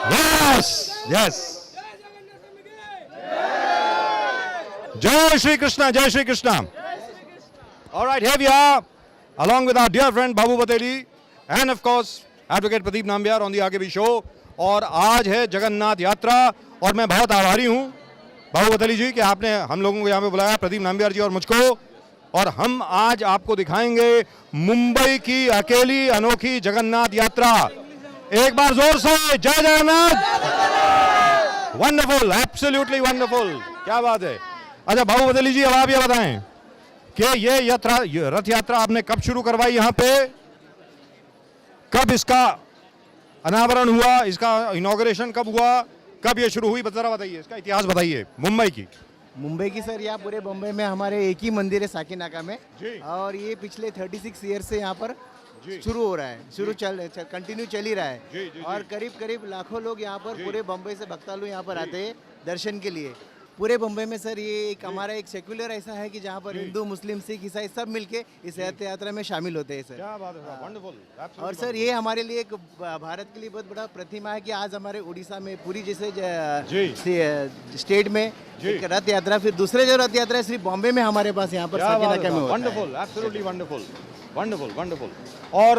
Yes, yes. Jai Shri Krishna, Jai Shri Krishna. All right, here we are, along with our dear friend Babu Bateli, and of course, Advocate Pradeep Nambiar on the Aage Bhi show. और आज है जगन्नाथ यात्रा और मैं बहुत आभारी हूँ बाबू बतली जी कि आपने हम लोगों को यहाँ पे बुलाया, प्रदीप नाम्बियार जी और मुझको, और हम आज आपको दिखाएंगे मुंबई की अकेली अनोखी जगन्नाथ यात्रा। एक बार जोर से जय जगन्नाथ। वंडरफुल, एब्सोल्युटली वंडरफुल, क्या बात है। अच्छा बाबू बतली जी, अब आप ये बताएं कि ये रथ यात्रा आपने कब शुरू करवाई, यहाँ पे कब इसका अनावरण हुआ, इसका इनॉग्रेशन कब हुआ, कब ये शुरू हुई, जरा बताइए, इसका इतिहास बताइए मुंबई की सर। यहाँ पूरे बम्बई में हमारे एक ही मंदिर है साकीनाका में जी। और ये पिछले 36 ईयर से यहाँ पर शुरू हो रहा है, कंटिन्यू चल ही रहा है जी, जी, और करीब लाखों लोग यहाँ पर पूरे बम्बई से भक्तालु यहाँ पर आते हैं दर्शन के लिए। पूरे बम्बई में सर ये एक हमारा एक सेक्युलर ऐसा है कि जहाँ पर हिंदू मुस्लिम सिख ईसाई सब मिलके इस रथ यात्रा में शामिल होते हैं सर। क्या बात है, वंडरफुल। और सर ये हमारे लिए एक भारत के लिए बहुत बड़ा प्रतिमा है कि आज हमारे उड़ीसा में पूरी जैसे स्टेट में एक रथ यात्रा, फिर दूसरे जो रथ यात्रा है सिर्फ बॉम्बे में हमारे पास यहाँ पर साकीनाका में होता है। Wonderful, absolutely wonderful, wonderful, wonderful. और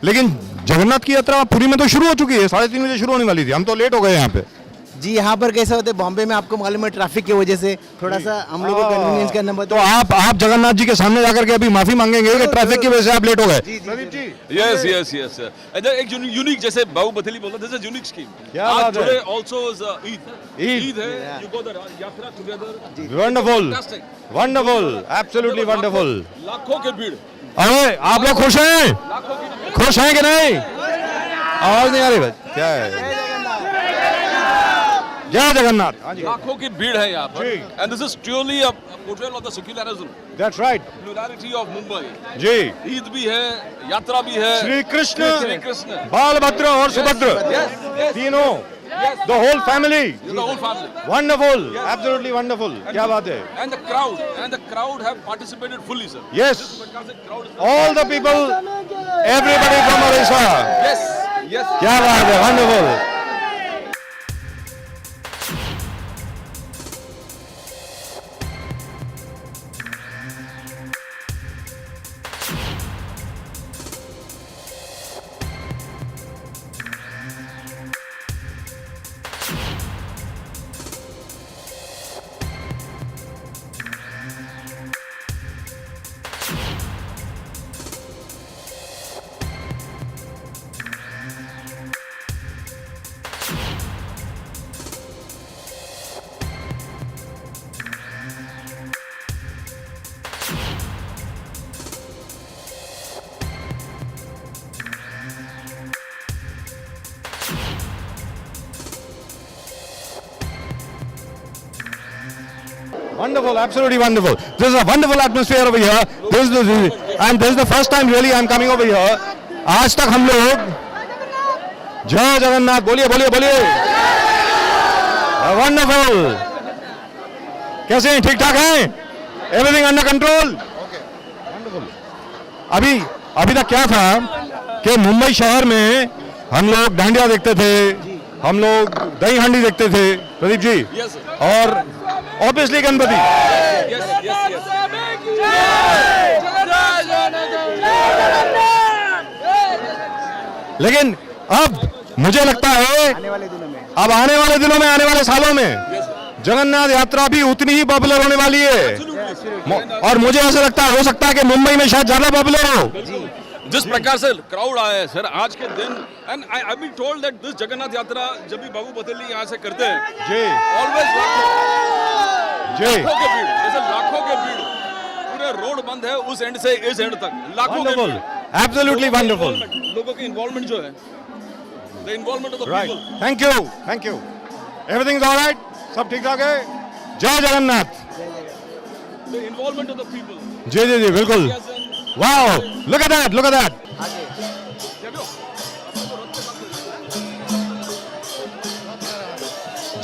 लेकिन जगन्नाथ की यात्रा पुरी में तो शुरू हो चुकी है, 3:30 बजे शुरू होने वाली थी, हम तो लेट हो गए यहाँ पे। जी यहाँ पर कैसा होता है बॉम्बे में आपको मालूम है ट्रैफिक की वजह से थोड़ा सा हम लोग को कन्वीनियंस करना पड़ता है। तो आप जगन्नाथ जी के सामने जाकर के अभी माफी मांगेंगे कि ट्रैफिक की वजह से आप लेट हो गए। Pradeep ji, yes yes yes एक यूनिक, जैसे बाबू बथेली बोला, दिस इज यूनिक स्कीम। क्या बात है। आल्सो ईद है, यू गो द यात्रा together. Wonderful, wonderful, absolutely wonderful. लाखों के भीड़। अरे आप लोग खुश हैं? खुश हैं कि नहीं? आवाज नहीं आ रही, क्या है? जय जगन्नाथ। लाखों की भीड़ है यहाँ पर, and this is truly a portrayal of the secularism, that's right, plurality of Mumbai. जी, ईद भी है, यात्रा भी है, श्री कृष्ण, बालभद्र और सुभद्र, तीनों, the whole family, wonderful, absolutely wonderful, क्या बात है। And the crowd have participated fully sir. Yes, all the people, everybody from Odisha. Yes yes, क्या बात है, wonderful. Wonderful, absolutely wonderful. This is a wonderful atmosphere over here. And this is the first time really I'm coming over here. आज तक हम लोग जय जगन्नाथ, बोलिए बोलिए बोलिए। Wonderful. कैसे हैं, ठीक ठाक हैं? Everything under control? Wonderful. अभी तक क्या था कि मुंबई शहर में हम लोग डांडिया देखते थे, हम लोग दही हांडी देखते थे, प्रदीप जी, और ऑब्वियसली गणपति। लेकिन अब मुझे लगता है आने वाले दिनों में, आने वाले सालों में जगन्नाथ यात्रा भी उतनी ही पॉपुलर होने वाली है। और मुझे ऐसा लगता है, हो सकता है कि मुंबई में शायद ज्यादा पॉपुलर हो। जिस प्रकार से क्राउड आया है सर आज के दिन, and I been told that this Jagannath Yatra जब भी बाबू बथेली यहाँ से करते हैं, जी, ऑलवेज जी, लाखों के भीड़, जैसे लाखों के भीड़, पूरे रोड बंद है उस एंड से इस एंड तक, लाखों के भीड़, एब्सोल्युटली वंडरफुल। लोगों की इन्वॉल्वमेंट जो है, the involvement of the people. Thank you, everything is alright, सब ठीक ठाक है। जय Jagannath. The involvement of the people. जी जी जी बिल्कुल। Wow, look at that, look at that.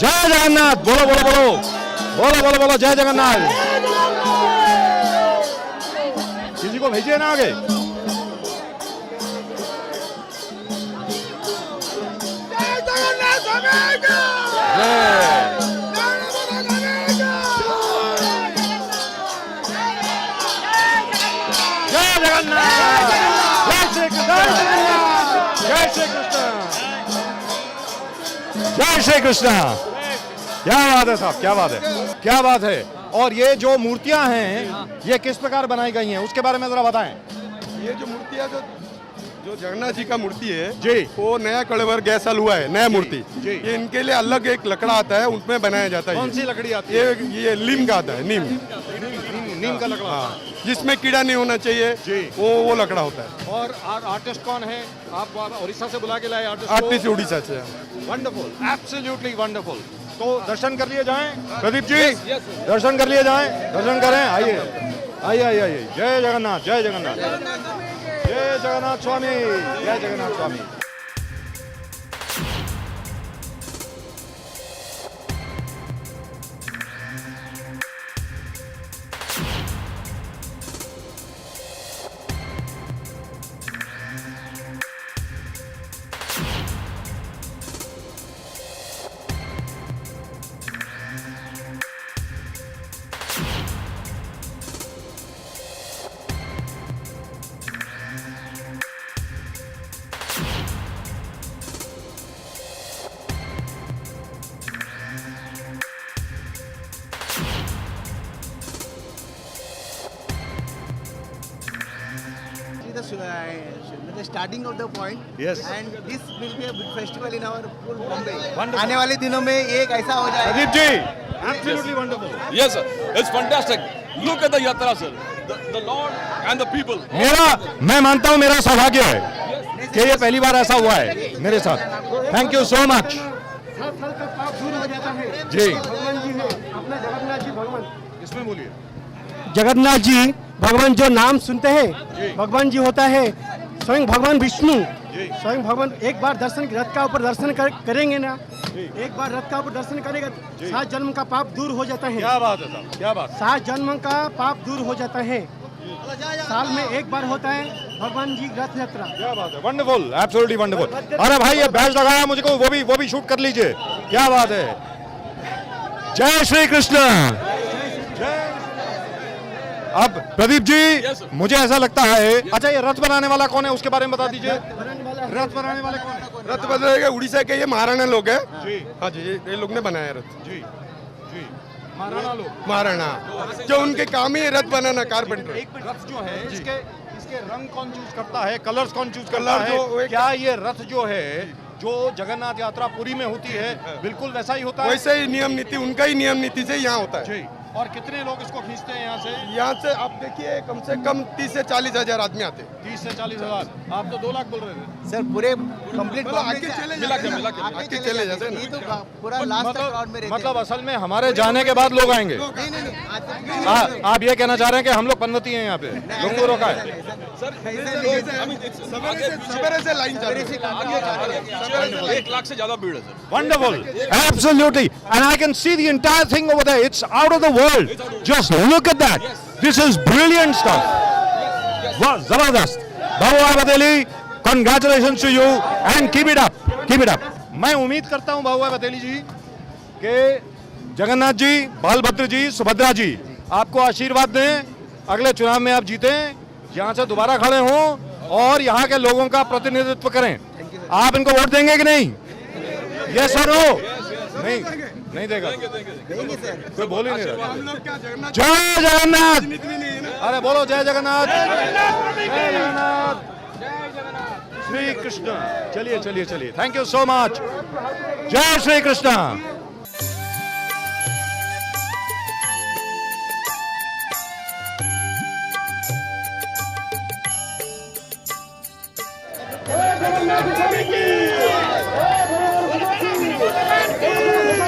जय जगन्नाथ, बोलो बोलो बोलो बोलो बोलो बोलो, जय जगन्नाथ। किसी को भेजिए ना आगे। जय जगन्नाथ, जय श्री कृष्ण, जय श्री कृष्ण, जय श्री कृष्ण। क्या बात है साहब, क्या बात है, क्या बात है। और ये जो मूर्तियां हैं ये किस प्रकार बनाई गई हैं उसके बारे में जरा बताएं। ये जो मूर्तियाँ जो जगन्नाथ जी का मूर्ति है जी, वो नया कड़वर गैस साल हुआ है, नया मूर्ति। जी। ये इनके लिए अलग एक लकड़ा आता है, उसमें बनाया जाता है। कौन सी लकड़ी आती है? ये नीम का आता है, नीम। नीम का लकड़ा। हाँ, जिसमें कीड़ा नहीं होना चाहिए जी। वो लकड़ा होता है। और आर्टिस्ट कौन है? आप उड़ीसा से बुला के लाए आर्टिस्ट? आर्टिस्ट उड़ीसा से। Wonderful, absolutely wonderful. तो दर्शन कर लिए जाएं प्रदीप जी, दर्शन कर लिए जाएं, दर्शन करें। आइए आइए आइए आइए। जय जगन्नाथ, जय जगन्नाथ, जय जगन्नाथ स्वामी, जय जगन्नाथ स्वामी। The starting of the point. Yes. And this will be a big festival in our full Bombay. Wonderful. आने वाले दिनों में एक ऐसा हो जाएगा। Pradeep ji, absolutely wonderful. Yes, sir. It's fantastic. Look at the yatra, sir. The Lord and the people. मैं मानता हूँ मेरा सौभाग्य है कि ये पहली बार ऐसा हुआ है मेरे साथ। Thank you so much. दूर हो जाता है। जी, भगवान जी है, अपना जगन्नाथ जी भगवान। इसमें बोलिए। जगन्नाथ जी भगवान जो नाम सुनते हैं भगवान जी होता है स्वयं भगवान विष्णु। स्वयं भगवान एक बार दर्शन रथ का ऊपर दर्शन करेंगे ना, एक बार रथ का ऊपर दर्शन करेगा 7 जन्म का पाप दूर हो जाता है। क्या बात है साहब, क्या बात। 7 जन्म का पाप दूर हो जाता है। साल में एक बार होता है भगवान जी रथ यात्रा। क्या बात है, वंडरफुल, एब्सोल्युटली वंडरफुल। अरे भाई ये बैच लगाया मुझको, वो भी शूट कर लीजिए। क्या बात है। जय श्री कृष्ण। अब प्रदीप जी, मुझे ऐसा लगता है, अच्छा ये रथ बनाने वाला कौन है उसके बारे में बता दीजिए। रथ बनाने वाले कौन है? रथ बदलेगा उड़ीसा के ये महाराणा लोग हैं। जी हाँ जी, ये लोग ने बनाया रथ। जी जी, महाराणा लोग। महाराणा जो उनके काम ही है रथ बनाना, कारपेंटर। एक मिनट, रथ जो है इसके रंग कौन चूज करता है, कलर्स कौन चूज करता कलर जो है? एक- क्या ये रथ जो है जो जगन्नाथ यात्रा पुरी में होती है बिल्कुल वैसा ही होता है? वैसे ही नियम नीति, उनका ही नियम नीति से यहाँ होता है। जी। और कितने लोग इसको खींचते हैं यहाँ से? यहाँ से आप देखिए कम से कम 30 से 40 हजार आदमी आते हैं। 30 से 40 हजार। आप तो 2 लाख बोल रहे थे। सर पूरे कंप्लीट मतलब आके चले जाते हैं। आके चले जाते हैं ना। ये तो पूरा लास्ट तक क्राउड में रहते मतलब असल में हमारे जाने के बाद लोग आएंगे। नहीं नहीं नहीं, आज तक आप ये कहना चाह रहे हैं कि हम लोग पन्नती हैं यहाँ पे, लोगों को रोका है? सवेरे से लाइन चल रही है। 1 लाख से ज्यादा भीड़ है, sir. Wonderful, absolutely, and I can see the entire thing over there. It's out of the world. Just look at that. This is brilliant stuff. Wow, zabardast. Babu Bateli, congratulations to you and keep it up. Keep it up. मैं उम्मीद करता हूँ बाबू बतेली जी कि जगन्नाथ जी, बालभद्र जी, सुभद्रा जी आपको आशीर्वाद दें, अगले चुनाव में आप जीतें, यहाँ से दोबारा खड़े हों और यहाँ के लोगों का प्रतिनिधित्व करें। आप इनको वोट देंगे कि नहीं? यस और नो? नहीं देगा, कोई बोल ही नहीं रहा। हम लोग क्या जगन्नाथ जय जगन्नाथ। नीति भी नहीं है ना। अरे बोलो जय जगन्नाथ, जय जगन्नाथ, श्री कृष्ण। चलिए चलिए चलिए, थैंक यू सो मच। जय श्री कृष्ण।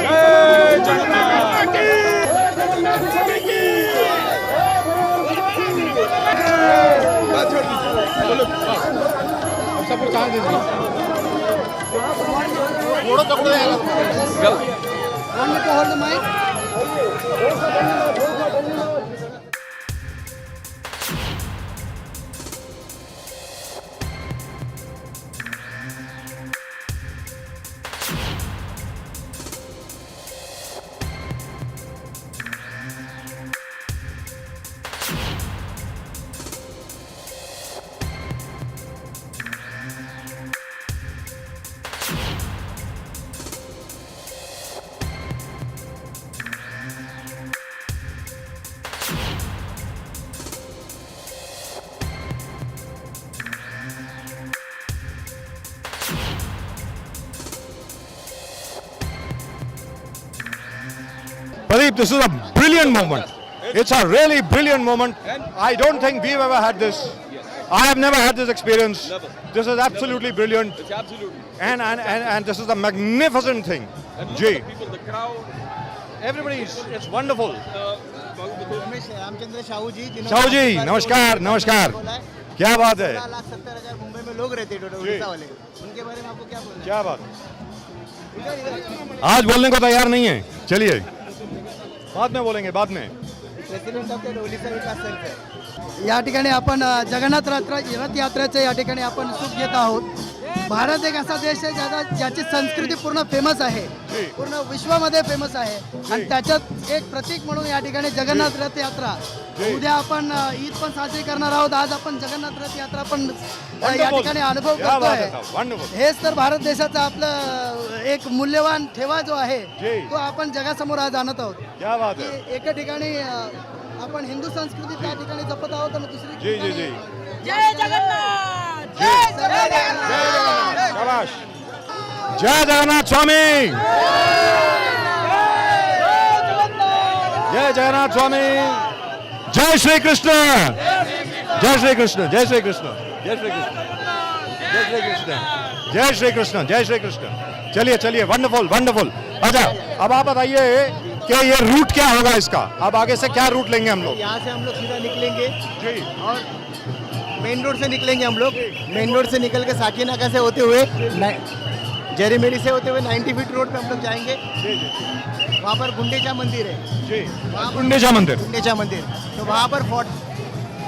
जय जगन्नाथ। बात छोड़ दीजिए बोलो Pradeep, this is a brilliant moment. It's a really brilliant moment. I don't think we've ever had this. I have never had this experience. Never. This is absolutely brilliant. It's absolutely. And this is a magnificent thing. And look Jay, at the people, the crowd. everybody, it's wonderful. Ramesh Ramchandra Shahu ji Shahu ji, नमस्कार, नमस्कार। क्या बात है? 17,70,000 मुंबई में लोग रहते हैं उड़ीसा वाले, उनके बारे में आपको क्या बोलना है? क्या बात? आज बोलने को तैयार नहीं है। चलिए, बाद में बोलेंगे, बाद में। प्रेसिडेंट ऑफ द ओडिशा विकास संघ या ठिकाणी आपण जगन्नाथ रथ यात्रेचं या ठिकाणी आपण सुख घेत आहोत. भारत एक असा देश आहे ज्याची संस्कृती पूर्ण फेमस आहे, पूर्ण विश्वामध्ये फेमस आहे आणि त्याच्यात एक प्रतीक म्हणून या ठिकाणी जगन्नाथ रथ यात्रा. उद्या आपण ईद पण साजरी करणार आहोत. आज आपण जगन्नाथ रथ यात्रा पण या ठिकाणी अनुभव करतोय. हेच तर भारत देशाचा आपलं एक मूल्यवान ठेवा जो आहे तो आपण जगासमोर आज आणत आहोत. क्या बात है? की एका ठिकाणी आपण हिंदू संस्कृती त्या ठिकाणी जपत आहोत आणि दुसरी जी जी जी जय जगन्नाथ जय जगन्नाथ शाबाश जय जगन्नाथ स्वामी जय जगन्नाथ स्वामी जय श्री कृष्ण जय श्री कृष्ण जय श्री कृष्ण जय श्री कृष्ण जय श्री कृष्ण जय श्री कृष्ण जय श्री कृष्ण चलिए चलिए वंडरफुल वंडरफुल अच्छा अब आप बताइए कि ये रूट क्या होगा इसका अब आगे से क्या रूट लेंगे हम लोग यहाँ से हम लोग सीधा निकलेंगे जी और मेन रोड से निकलेंगे हम लोग मेन रोड से निकल के साकी नाका से होते हुए जेरीमेरी से होते हुए 90 फीट रोड पे हम लोग जाएंगे जी जी वहाँ पर गुंडेचा मंदिर है जी गुंडेचा मंदिर गुंडेचा मंदिर तो वहाँ पर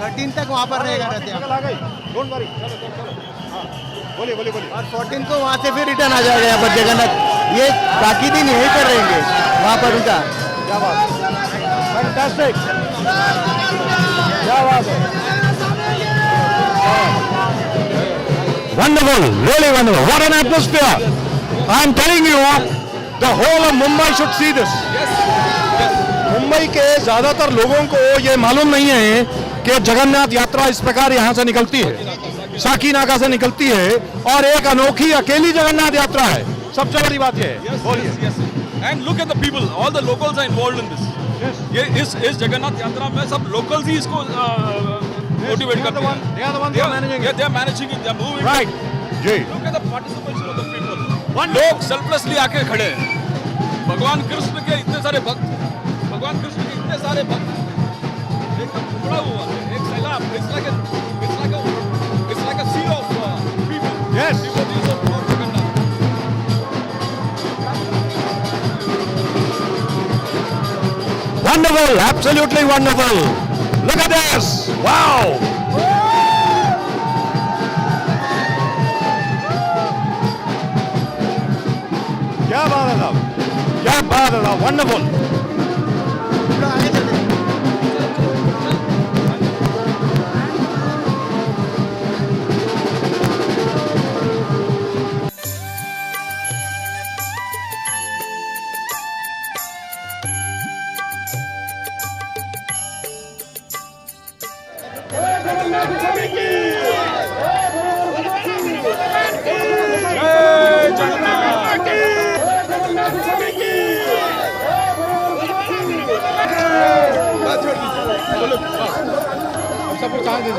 13 तक वहाँ पर रहेगा रहते हैं आ गई डोंट वरी चलो चलो चलो हाँ बोलिए बोलिए बोलिए और 14 को वहाँ से फिर रिटर्न आ जाएगा यहाँ पर जगन्नाथ ये बाकी दिन यहीं पर रहेंगे वहाँ पर उनका क्या बात फैंटास्टिक क्या बात है wonderful really wonderful what an atmosphere I'm telling you the whole of Mumbai should see this Mumbai के ज्यादातर लोगों को ये मालूम नहीं है कि जगन्नाथ यात्रा इस प्रकार यहाँ से निकलती है साकीनाका से निकलती है और एक अनोखी अकेली जगन्नाथ यात्रा है सबसे बड़ी बात ये है बोलिए And look at the people, all the locals are involved in this. ये इस जगन्नाथ यात्रा में सब locals ही इसको मोटिवेट करते हैं. they are the ones who are managing it. They are managing it. They are moving. right जी Look at the participation of the people. लोग सेल्फलेसली आके खड़े हैं. भगवान कृष्ण के इतने सारे भक्त एकदम उमड़ा हुआ है. एक सैलाब. It's like a sea of people. Yes. Devotees of Lord Jagannath. Wonderful, absolutely wonderful. Look at this. Wow. क्या बात है साहब क्या बात है साहब वंडरफुल आगे चलते हैं बात छोड़ दीजिए बोलो सपोर्ट कहाँ दीजिए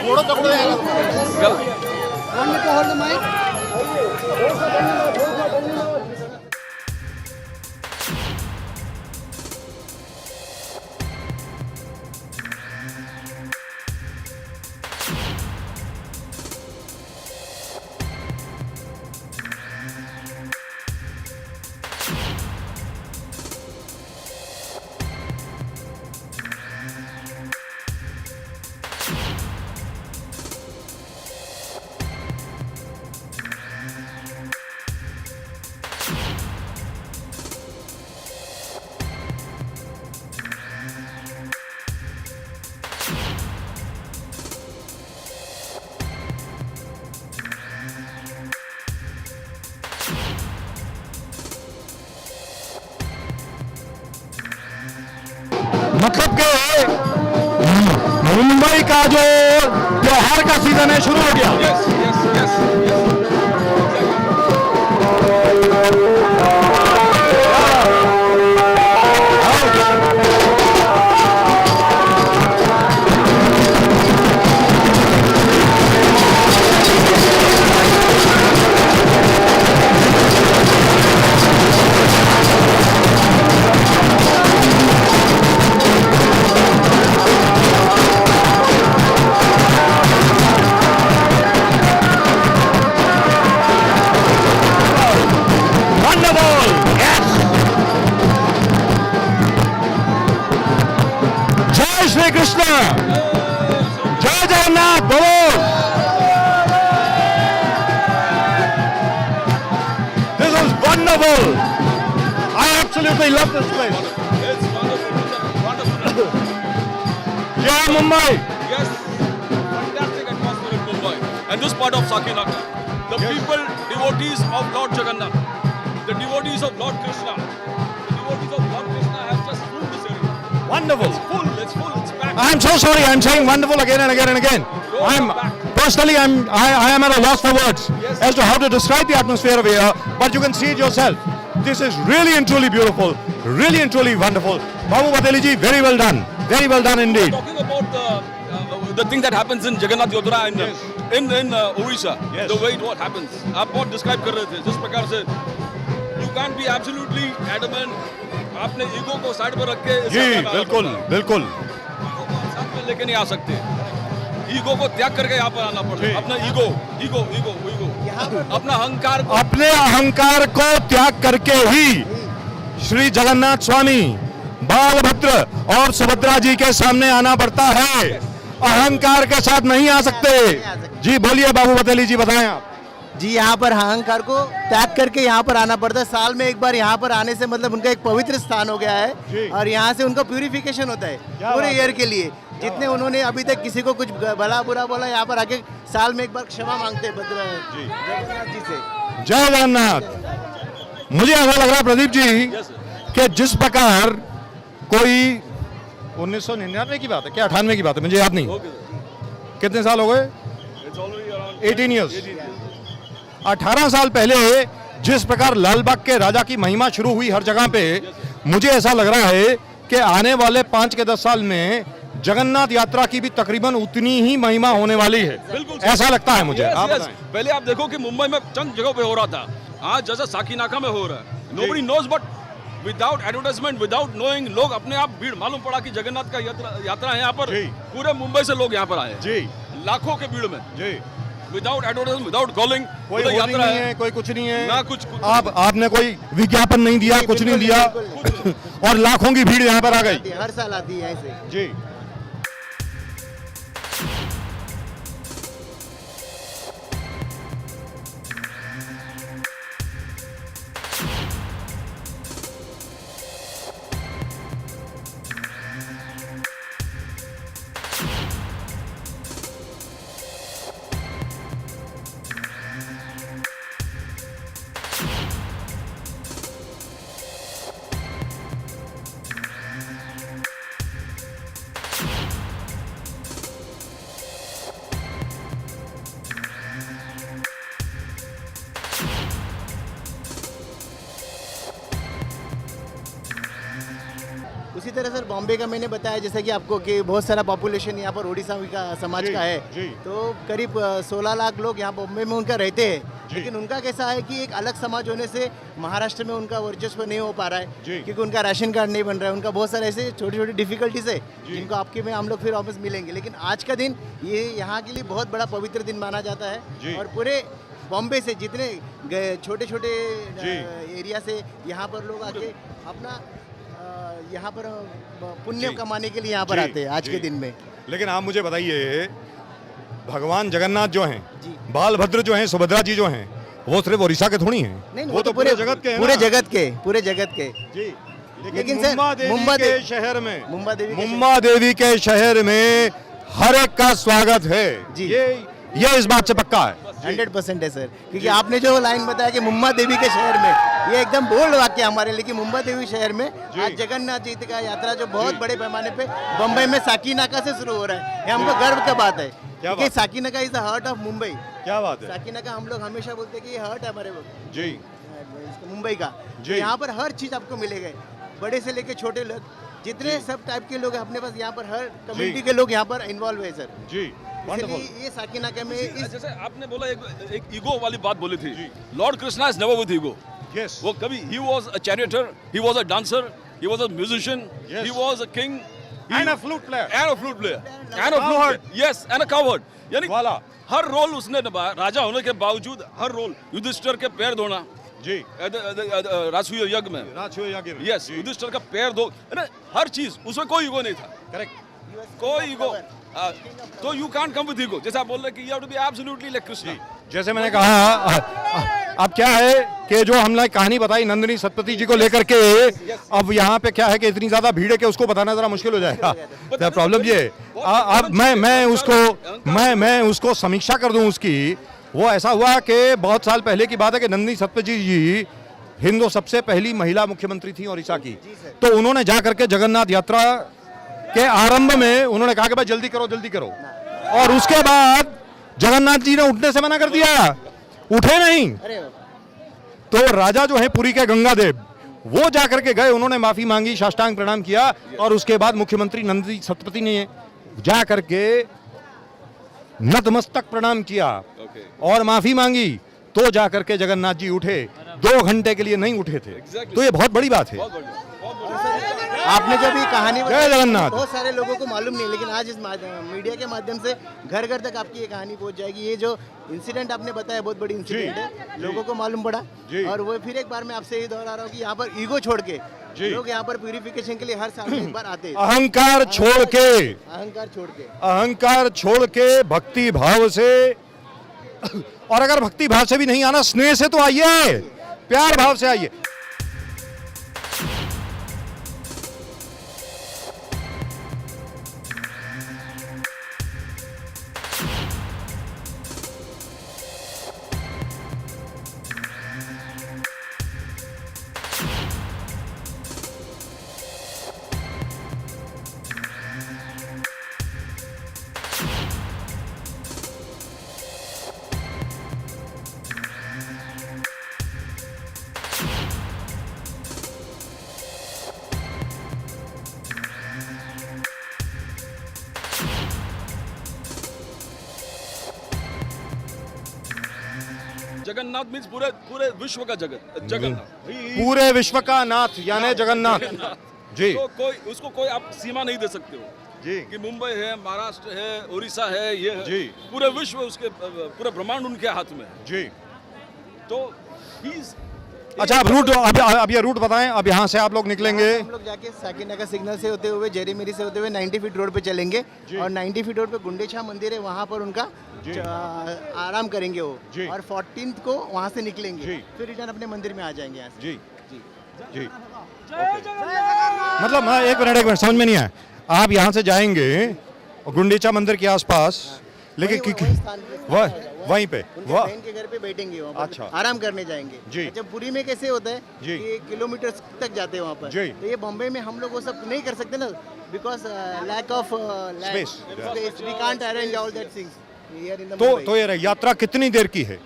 थोड़ा पकड़ो यार One minute to hold the mic. Mumbai का जो त्योहार का सीजन है शुरू हो गया। Yes, yes, yes, yes. Wonderful! Yes! जय श्री कृष्ण, जय जगन्नाथ, बोलो। This is wonderful. I absolutely love this place. It's wonderful, wonderful. Jai Mumbai. Yes, fantastic atmosphere in Mumbai. And this part of Sakinaka, the people, devotees of Lord Jagannath, the devotees of Lord Krishna, the devotees of Lord Krishna have just filled this area. Wonderful. It's full, it's full, it's packed. I'm so sorry. I'm saying wonderful again and again and again. I am at a loss for words as to how to describe the atmosphere of here. But you can see it yourself. This is really and truly beautiful. Really and truly wonderful. Babu Pateli ji, very well done. Very well done indeed. Talking about the thing that happens in Jagannath Yatra and in Odisha, Yes. the way what happens. आप बहुत describe कर रहे थे जिस प्रकार से you can't be absolutely adamant. आपने ego को साइड पर रख के इसे जी आगे बिल्कुल बढ़ना है। बिल्कुल ईगो को आप साथ में लेके नहीं आ सकते। ईगो को त्याग करके यहाँ पर आना पड़ता है। अपना ईगो ईगो ईगो ईगो अपना अहंकार को अपने अहंकार को त्याग करके ही श्री जगन्नाथ स्वामी, बालभद्र और सुभद्रा जी के सामने आना पड़ता है। अहंकार के साथ नहीं आ सकते। जी बोलिए बाबू पतेली जी, बताएं आप। जी यहाँ पर अहंकार को त्याग करके यहाँ पर आना पड़ता है। साल में एक बार यहाँ पर आने से मतलब उनका एक पवित्र स्थान हो गया जी। है और यहाँ से उनका प्यूरिफिकेशन होता है क्या पूरे बात ईयर के लिए। जितने उन्होंने अभी तक किसी को कुछ भला बुरा बोला, यहाँ पर आके साल में एक बार क्षमा मांगते हैं जगन्नाथ जी से। जय जगन्नाथ। मुझे ऐसा लग रहा है प्रदीप जी कि जिस प्रकार कोई 1999 की बात है क्या 98 की बात है, मुझे याद नहीं, कितने साल हो गए? 18 ईयर्स। 18 साल पहले जिस प्रकार लालबाग के राजा की महिमा शुरू हुई हर जगह पे, मुझे ऐसा लग रहा है कि आने वाले 5 के 10 साल में जगन्नाथ यात्रा की भी तकरीबन उतनी ही महिमा होने वाली है। बिल्कुल ऐसा लगता है मुझे। Yes, आप yes. बताएं। पहले आप देखो कि मुंबई में चंद जगहों पे हो रहा था, आज जैसा साकीनाका में हो रहा है। Nobody knows but without advertisement, without knowing, लोग अपने आप भीड़ मालूम पड़ा कि जगन्नाथ का यात्रा है यहाँ पर। जी। पूरे मुंबई से लोग यहाँ पर आए, जी लाखों के भीड़ में, जी विदाउट एडवर्टाइजमेंट, विदाउट कॉलिंग। कोई यात्रा होर्डिंग नहीं है, कोई कुछ नहीं है, ना कुछ आपने कोई विज्ञापन नहीं दिया, कुछ नहीं दिया और लाखों की भीड़ यहाँ पर आ गई। हर साल आती है ऐसे। जी उसी तरह सर बॉम्बे का मैंने बताया जैसा कि आपको कि बहुत सारा पॉपुलेशन यहाँ पर उड़ीसा का समाज जी, का है। जी। तो करीब 16 लाख लोग यहाँ बॉम्बे में उनका रहते हैं। लेकिन उनका कैसा है कि एक अलग समाज होने से महाराष्ट्र में उनका वर्चस्व नहीं हो पा रहा है जी। क्योंकि उनका राशन कार्ड नहीं बन रहा है। उनका बहुत सारे ऐसे छोटी छोटी डिफिकल्टीज है जिनको आपके में हम लोग फिर वापस मिलेंगे। लेकिन आज का दिन ये यहाँ के लिए बहुत बड़ा पवित्र दिन माना जाता जी। है और पूरे बॉम्बे से जितने छोटे छोटे एरिया से यहाँ पर लोग आके अपना यहाँ पर पुण्य जी। कमाने के लिए यहाँ पर जी, आते हैं आज जी। के दिन में। लेकिन आप मुझे बताइए, भगवान जगन्नाथ जो हैं, जी। बालभद्र जो हैं, सुभद्रा जी जो हैं, वो सिर्फ ओडिशा के थोड़ी हैं, नहीं वो तो पूरे जगत के हैं पूरे ना। जगत के पूरे जगत के। जी लेकिन सर, मुंबा देवी मुंबा के दे- शहर में, मुंबा देवी के मुंबा देवी के शहर में हर एक का स्वागत है। जी। ये इस बात से पक्का है। 100% है सर, क्योंकि आपने जो लाइन बताया कि मुंबा देवी के शहर में, ये एकदम बोल्ड वाक्य हमारे लिए कि मुंबा देवी शहर में आज जगन्नाथ जी का यात्रा जो बहुत बड़े पैमाने पे बम्बई में साकीनाका से शुरू हो रहा है, ये हमको गर्व की बात है, क्योंकि Sakinaka is the heart of Mumbai. क्या बात है। साकीनाका हम लोग हमेशा बोलते हैं कि ये हार्ट है हमारे जी मुंबई का, जी। यहाँ पर हर चीज आपको मिलेगा, बड़े से लेके छोटे लोग, जितने सब टाइप के लोग हैं अपने पास, यहाँ पर हर कम्युनिटी के लोग यहाँ पर इन्वॉल्व है सर जी। इसलिए ये साकीनाका में जैसे आपने बोला एक ईगो वाली बात बोली थी, lord Krishna is never with ego. Yes वो कभी he was a charioteer, he was a dancer, he was a musician, Yes. He was a king and a flute player and a flute player and a flute Coward. player. Yes, and a coward. यानी वाला। हर role उसने निभाया, राजा होने के बावजूद हर role, Yudhishthir के पैर धोना जी राजसूय यज्ञ में, यस युधिष्ठिर का पैर धो, हर चीज उसमें कोई ईगो नहीं था, करेक्ट। कोई ईगो। तो you can't come with ego, जैसे आप बोल रहे हैं कि you have to be absolutely like Krishna. जैसे मैंने कहा अब क्या है कि जो हमने कहानी बताई नंदिनी सतपति जी को लेकर के, अब यहाँ पे क्या है कि इतनी ज्यादा भीड़ है कि उसको बताना जरा मुश्किल हो जाएगा। तो प्रॉब्लम ये है, अब मैं उसको समीक्षा कर दूं उसकी। वो ऐसा हुआ कि बहुत साल पहले की बात है कि नंदिनी सतपति जी हिंदू सबसे पहली महिला मुख्यमंत्री थी ओडिशा की, तो उन्होंने जा करके जगन्नाथ यात्रा के आरंभ में उन्होंने कहा कि भाई जल्दी करो, और उसके बाद जगन्नाथ जी ने उठने से मना कर दिया, उठे नहीं। तो राजा जो है पुरी के गंगादेव, वो जाकर के गए, उन्होंने माफी मांगी, साष्टांग प्रणाम किया, और उसके बाद मुख्यमंत्री नंदिनी सतपति ने जा करके नतमस्तक प्रणाम किया और माफी मांगी, तो जाकर के जगन्नाथ जी उठे। 2 घंटे के लिए नहीं उठे थे, तो ये बहुत बड़ी बात है। आपने जब ये कहानी जय बताई, जगन्नाथ। बहुत सारे लोगों को मालूम नहीं, लेकिन आज इस मीडिया के माध्यम से घर घर तक आपकी ये कहानी पहुंच जाएगी। ये जो इंसिडेंट आपने बताया बहुत बड़ी इंसिडेंट है, लोगों को मालूम पड़ा। और वो फिर एक बार मैं आपसे ये दोहरा रहा हूँ कि यहाँ पर ईगो छोड़ के लोग यहाँ पर प्यूरिफिकेशन के लिए हर साल में एक बार आते हैं। अहंकार छोड़ के भक्ति भाव से, और अगर भक्ति भाव से भी नहीं आना, स्नेह से तो आइए, प्यार भाव से आइए। जगन्नाथ मीन्स पूरे विश्व का जगन्नाथ, पूरे विश्व का नाथ यानी जगन्नाथ जी। तो उसको कोई आप सीमा नहीं दे सकते हो जी कि मुंबई है, महाराष्ट्र है, उड़ीसा है, ये है। जी। पूरे विश्व उसके, पूरे ब्रह्मांड उनके हाथ में है। जी। तो he's- अच्छा, अब रूट, अब ये रूट बताएं। अब यहाँ से आप लोग निकलेंगे, हम लोग जाके साकीनाका सिग्नल से होते हुए, जेरीमेरी से होते हुए 90 फीट रोड पे चलेंगे, और 90 फीट रोड पे गुंडेछा मंदिर है, वहाँ पर उनका आराम करेंगे वो, और 14th को वहाँ से निकलेंगे, फिर रिटर्न अपने मंदिर में आ जाएंगे यहाँ से। जी जी। मतलब हाँ, एक मिनट समझ में नहीं आया। आप यहाँ से जाएंगे गुंडीचा मंदिर के आसपास, लेकिन वहीं पे उनके बहन के घर पे बैठेंगे वहाँ पर, अच्छा। आराम करने जाएंगे। जी। अच्छा, पुरी में कैसे होता है जी। कि किलोमीटर तक जाते हैं वहाँ पर, जी। तो ये बॉम्बे में हम लोग वो सब नहीं कर सकते ना, because lack of Space. We can't arrange all that things here in the तो ये यात्रा कितनी देर की है?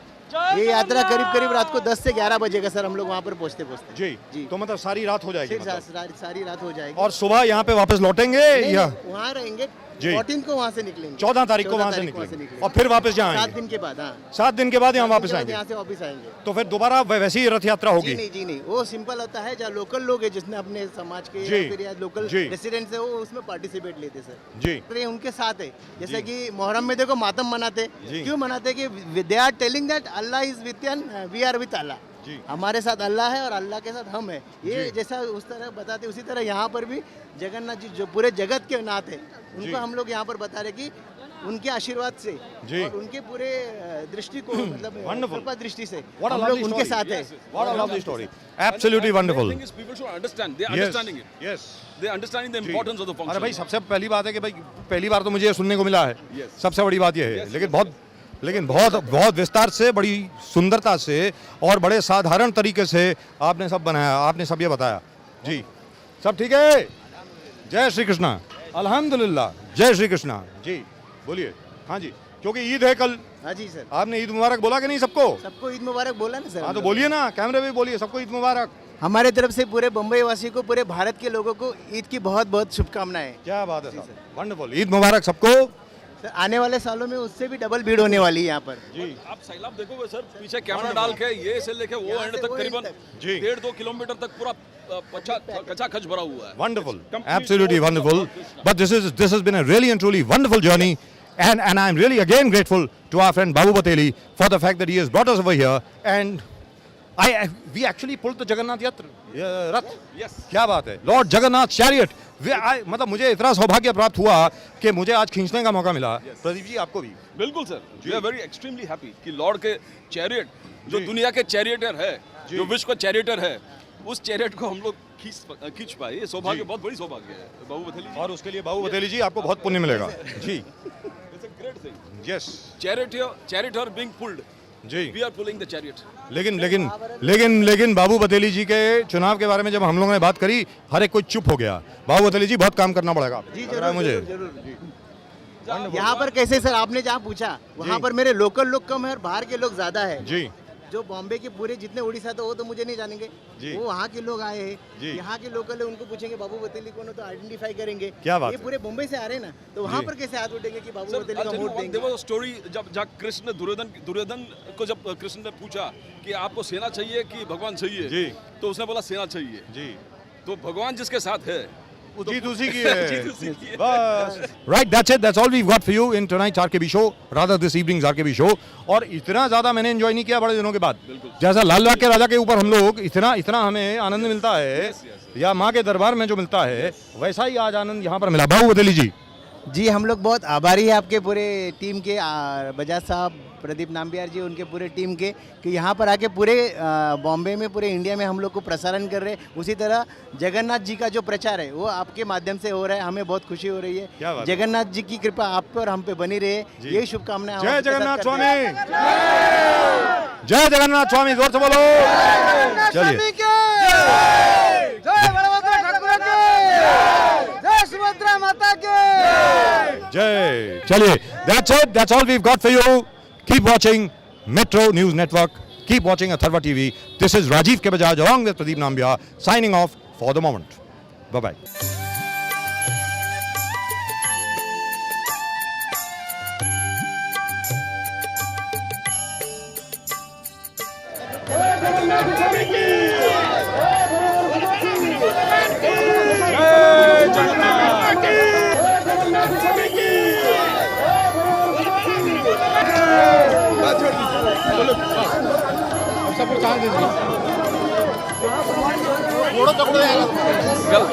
ये यात्रा करीब रात को 10 से 11 बजे का सर, हम लोग वहाँ पर पहुँचते। जी। तो मतलब सारी रात हो जाएगी, फिर सारी रात हो जाएगी, और सुबह यहाँ पे वापस लौटेंगे या वहाँ रहेंगे। जी। 14 को वहाँ से निकलेंगे, 14 तारीख को वहाँ से निकलेंगे, और फिर वापस यहाँ 7 आएंगे। दिन के बाद। हाँ, 7 दिन के बाद यहाँ वापस आएंगे, यहाँ से वापस आएंगे। तो फिर दोबारा वैसी ही रथ यात्रा होगी? जी नहीं, वो सिंपल होता है, जहाँ लोकल लोग हैं, जिसने अपने समाज के जी। या फिर या लोकल जी। रेसिडेंट्स है, वो उसमें पार्टिसिपेट लेते सर। जी। तो ये उनके साथ है, जैसे कि मोहर्रम में देखो मातम मनाते, जी। क्यों मनाते कि they are telling that Allah is with we are with Allah, जी। हमारे साथ अल्लाह है और अल्लाह के साथ हम है। ये जैसा उस तरह बताते, उसी तरह यहाँ पर भी जगन्नाथ जी जो पूरे जगत के नाथ है, उनको हम लोग यहाँ पर बता रहे कि उनके आशीर्वाद से और उनके पूरे दृष्टि को, मतलब कृपा दृष्टि से हम लोग उनके साथ है। What a lovely story. Absolutely wonderful. The thing is, people should understand. They are understanding it. Yes. They are understanding the importance of the function. अरे भाई, सबसे पहली बात है कि भाई पहली बार तो मुझे ये सुनने को मिला है, सबसे बड़ी बात ये है। लेकिन बहुत लेकिन बहुत बहुत विस्तार से, बड़ी सुंदरता से और बड़े साधारण तरीके से आपने सब बनाया, आपने सब ये बताया। जी सब ठीक है? जय श्री कृष्णा। अल्हम्दुलिल्लाह। जय श्री कृष्णा। जी बोलिए। हाँ जी, क्योंकि ईद है कल। हाँ जी सर, आपने ईद मुबारक बोला कि नहीं सबको? सबको ईद मुबारक बोला ना सर। हाँ तो बोलिए ना, कैमरे पे बोलिए, सबको ईद मुबारक। हमारे तरफ से पूरे बम्बई वासी को, पूरे भारत के लोगों को ईद की बहुत बहुत शुभकामनाएं। क्या बात है सर, वंडरफुल। ईद मुबारक सबको। सर आने वाले सालों में उससे भी डबल भीड़ होने वाली है यहाँ पर। जी आप सैलाब देखोगे सर, पीछे कैमरा डाल के ये से लेके वो यहाँ एंड से तक वो करीबन end तक। जी। 1.5-2 किलोमीटर तक पूरा खच भरा हुआ है। wonderful, Complete absolutely Lord wonderful. Krishna. But this has been a really and truly wonderful journey, and I'm really again grateful to our friend Babu Bateli for the fact that he has brought us over here, and we actually pulled the Jagannath Rath. Yes. क्या बात है, Lord Jagannath chariot. मतलब मुझे इतना सौभाग्य प्राप्त हुआ कि मुझे आज खींचने का मौका मिला। प्रदीप जी आपको भी? बिल्कुल sir, we are very extremely happy कि लॉर्ड के चैरियट, जो दुनिया के चैरियटर है, जो विश्व का चैरियटर है, उस चैरियट को हम लोग खींच पाए। ये सौभाग्य, बहुत बड़ी सौभाग्य है बाबू बथेली जी। और उसके लिए बाबू बतेली जी आपको बहुत पुण्य मिलेगा। जी it's a great thing. Yes charioteer being pulled, जी। We are pulling the chariot. लेकिन बाबू बतेली जी के चुनाव के बारे में जब हम लोगों ने बात करी, हर एक कोई चुप हो गया। बाबू बतेली जी बहुत काम करना पड़ेगा जी लग रहा है मुझे। यहाँ पर कैसे सर, आपने जहाँ पूछा वहाँ पर मेरे लोकल लोग कम है और बाहर के लोग ज्यादा है। जी जो बॉम्बे के पूरे जितने उड़ीसा तो वो तो मुझे नहीं जानेंगे, जी। वो वहाँ के लोग आए जी। हैं, यहाँ के लोकल है, उनको पूछेंगे बाबू बतेली कौन है तो आइडेंटिफाई करेंगे। क्या बात ये है। पूरे मुंबई से आ रहे हैं ना, तो वहाँ जी। पर कैसे हाथ उठेंगे कि बाबू सर, बतेली का वोट देंगे। देयर वाज अ स्टोरी जब कृष्ण दुर्योधन को जब कृष्ण ने पूछा कि आपको सेना चाहिए कि भगवान चाहिए, जी। तो उसने बोला सेना चाहिए। जी तो भगवान जिसके साथ है जीत उसी की है। जीत उसी की है। बस right, that's it, that's all we got for you in tonight's RKB show, rather this evening's RKB show. और इतना ज्यादा मैंने एंजॉय नहीं किया बड़े दिनों के बाद। जैसा लाल बाग के राजा के ऊपर हम लोग इतना हमें आनंद मिलता है या माँ के दरबार में जो मिलता है, वैसा ही आज आनंद यहाँ पर मिला। बाबू बतेली जी जी हम लोग बहुत आभारी है आपके पूरे टीम के, बजाज साहब, प्रदीप नाम्बियार जी, उनके पूरे टीम के, कि यहाँ पर आके पूरे बॉम्बे में, पूरे इंडिया में हम लोग को प्रसारण कर रहे हैं। उसी तरह जगन्नाथ जी का जो प्रचार है वो आपके माध्यम से हो रहा है, हमें बहुत खुशी हो रही क्या है। बात है। जगन्नाथ जी की कृपा आप पे और हम पे बनी रहे, यही शुभकामनाएं हम जय आपके साथ जगन्नाथ करते हैं। स्वामी, जय जगन्नाथ स्वामी, जोर से बोलो। चलिए जय बलभद्र ठाकुर के, जय सुभद्रा माता के। जय। चलिए, that's it, that's all we've got for you. Keep watching Metro News Network. Keep watching Atharva TV. This is Rajiv K. Bajaj along with Pradeep Nambiar signing off for the moment. Bye-bye. Well,